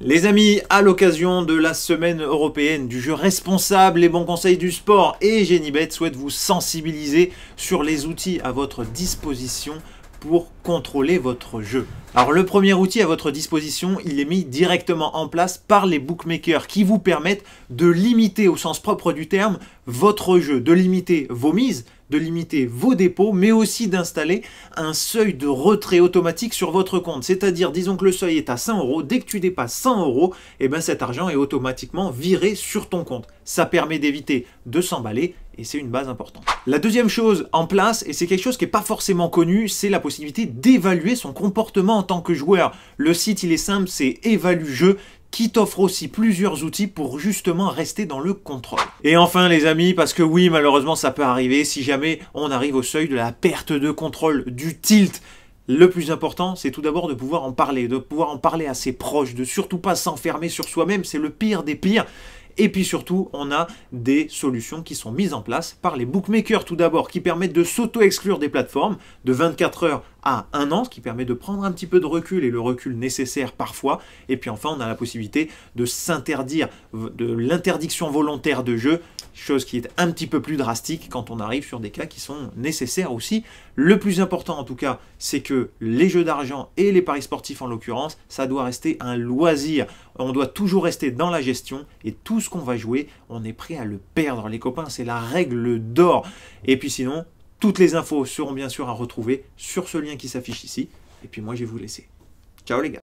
Les amis, à l'occasion de la semaine européenne du jeu responsable, les bons conseils du sport et Genibet souhaite vous sensibiliser sur les outils à votre disposition pour contrôler votre jeu. Alors le premier outil à votre disposition, il est mis directement en place par les bookmakers qui vous permettent de limiter au sens propre du terme votre jeu, de limiter vos mises, de limiter vos dépôts, mais aussi d'installer un seuil de retrait automatique sur votre compte. C'est-à-dire, disons que le seuil est à 100 €, dès que tu dépasses 100 €, et ben cet argent est automatiquement viré sur ton compte. Ça permet d'éviter de s'emballer et c'est une base importante. La deuxième chose en place, et c'est quelque chose qui n'est pas forcément connu, c'est la possibilité d'évaluer son comportement en tant que joueur. Le site, il est simple, c'est Évalue Jeu, qui t'offre aussi plusieurs outils pour justement rester dans le contrôle. Et enfin les amis, parce que oui, malheureusement ça peut arriver, si jamais on arrive au seuil de la perte de contrôle, du tilt, le plus important, c'est tout d'abord de pouvoir en parler à ses proches, de surtout pas s'enfermer sur soi-même, c'est le pire des pires. Et puis surtout, on a des solutions qui sont mises en place par les bookmakers tout d'abord, qui permettent de s'auto-exclure des plateformes de 24 heures à 1 an, ce qui permet de prendre un petit peu de recul et le recul nécessaire parfois. Et puis enfin, on a la possibilité de s'interdire de l'interdiction volontaire de jeu, chose qui est un petit peu plus drastique quand on arrive sur des cas qui sont nécessaires aussi. Le plus important en tout cas, c'est que les jeux d'argent et les paris sportifs en l'occurrence, ça doit rester un loisir. On doit toujours rester dans la gestion et tout ce qu'on va jouer, on est prêt à le perdre. Les copains, c'est la règle d'or. Et puis sinon, toutes les infos seront bien sûr à retrouver sur ce lien qui s'affiche ici. Et puis moi, je vais vous laisser. Ciao les gars.